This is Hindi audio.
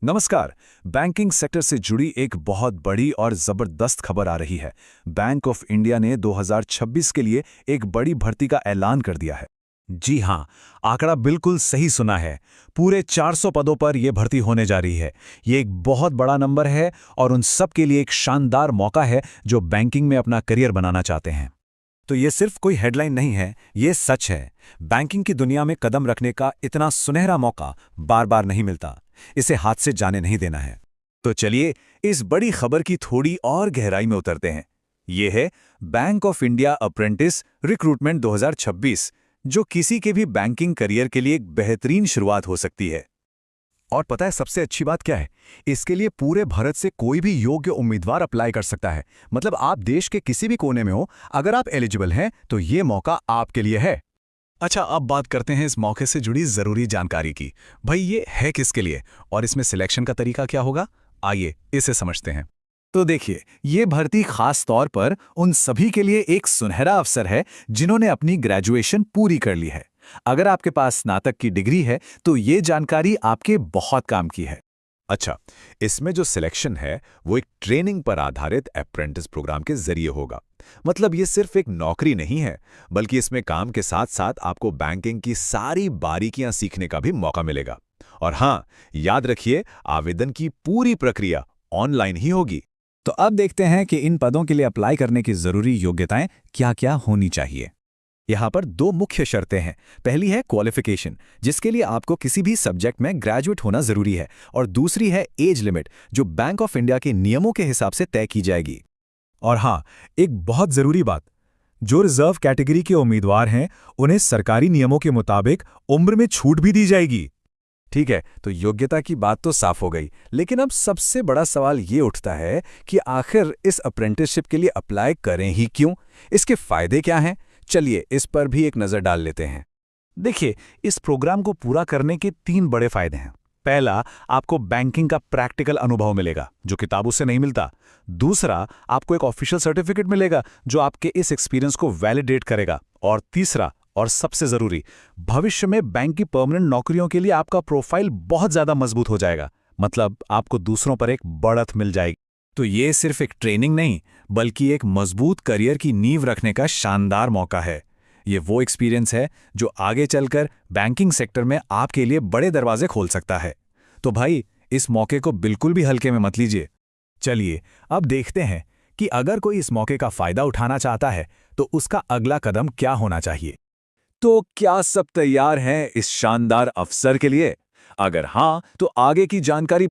नमस्कार। बैंकिंग सेक्टर से जुड़ी एक बहुत बड़ी और जबरदस्त खबर आ रही है। बैंक ऑफ इंडिया ने 2026 के लिए एक बड़ी भर्ती का ऐलान कर दिया है। जी हां, आंकड़ा बिल्कुल सही सुना है। पूरे 400 पदों पर यह भर्ती होने जा रही है। ये एक बहुत बड़ा नंबर है और उन सब के लिए एक शानदार मौका है जो बैंकिंग में अपना करियर बनाना चाहते हैं। तो ये सिर्फ कोई हेडलाइन नहीं है, ये सच है। बैंकिंग की दुनिया में कदम रखने का इतना सुनहरा मौका बार बार नहीं मिलता। इसे हाथ से जाने नहीं देना है। तो चलिए इस बड़ी खबर की थोड़ी और गहराई में उतरते हैं। ये है bank of India apprentice recruitment 2026, जो किसी के भी बैंकिंग करियर के लिए एक बेहतरीन शुरुआत हो सकती है। और पता है सबसे अच्छी बात क्या है? इसके लिए पूरे भारत से कोई भी योग्य उम्मीदवार अप्लाई कर सकता है। मतलब आप देश के किसी भी कोने में हो, अगर आप एलिजिबल हैं तो ये मौका आपके लिए है। अच्छा, अब बात करते हैं इस मौके से जुड़ी जरूरी जानकारी की। भाई, ये है किसके लिए और इसमें सिलेक्शन का तरीका क्या होगा? आइए इसे समझते हैं। तो देखिए, ये भर्ती खास तौर पर उन सभी के लिए एक सुनहरा अवसर है जिन्होंने अपनी ग्रेजुएशन पूरी कर ली है। अगर आपके पास स्नातक की डिग्री है तो ये जानकारी आपके बहुत काम की है। अच्छा, इसमें जो सिलेक्शन है वो एक ट्रेनिंग पर आधारित अप्रेंटिस प्रोग्राम के जरिए होगा। मतलब ये सिर्फ एक नौकरी नहीं है, बल्कि इसमें काम के साथ साथ आपको बैंकिंग की सारी बारीकियां सीखने का भी मौका मिलेगा। और हाँ, याद रखिए, आवेदन की पूरी प्रक्रिया ऑनलाइन ही होगी। तो अब देखते हैं कि इन पदों के लिए अप्लाई करने की जरूरी योग्यताएं क्या-क्या होनी चाहिए। यहाँ पर दो मुख्य शर्तें हैं। पहली है क्वालिफिकेशन, जिसके लिए आपको किसी भी सब्जेक्ट में ग्रेजुएट होना जरूरी है, और दूसरी है एज लिमिट, जो बैंक ऑफ इंडिया के नियमों के हिसाब से तय की जाएगी। और हाँ, एक बहुत जरूरी बात, जो रिजर्व कैटेगरी के उम्मीदवार हैं उन्हें सरकारी नियमों के मुताबिक उम्र में छूट भी दी जाएगी। ठीक है, तो योग्यता की बात तो साफ हो गई, लेकिन अब सबसे बड़ा सवाल ये उठता है कि आखिर इस अप्रेंटिसशिप के लिए अप्लाई करें ही क्यों? इसके फायदे क्या हैं? चलिए इस पर भी एक नज़र डाल लेते हैं। देखिए, इस प्रोग्राम को पूरा करने के 3 बड़े फायदे हैं। पहला, आपको बैंकिंग का प्रैक्टिकल अनुभव मिलेगा जो किताबों से नहीं मिलता। दूसरा, आपको एक ऑफिशियल सर्टिफिकेट मिलेगा जो आपके इस एक्सपीरियंस को वैलिडेट करेगा। और तीसरा और सबसे जरूरी, भविष्य में बैंक की परमानेंट नौकरियों के लिए आपका प्रोफाइल बहुत ज्यादा मजबूत हो जाएगा। मतलब आपको दूसरों पर एक बढ़त मिल जाएगी। तो ये सिर्फ एक ट्रेनिंग नहीं, बल्कि एक मजबूत करियर की नींव रखने का शानदार मौका है। ये वो एक्सपीरियंस है जो आगे चलकर बैंकिंग सेक्टर में आपके लिए बड़े दरवाजे खोल सकता है। तो भाई, इस मौके को बिल्कुल भी हल्के में मत लीजिए। चलिए अब देखते हैं कि अगर कोई इस मौके का फायदा उठाना चाहता है तो उसका अगला कदम क्या होना चाहिए। तो क्या सब तैयार हैं इस शानदार अवसर के लिए? अगर हाँ, तो आगे की जानकारी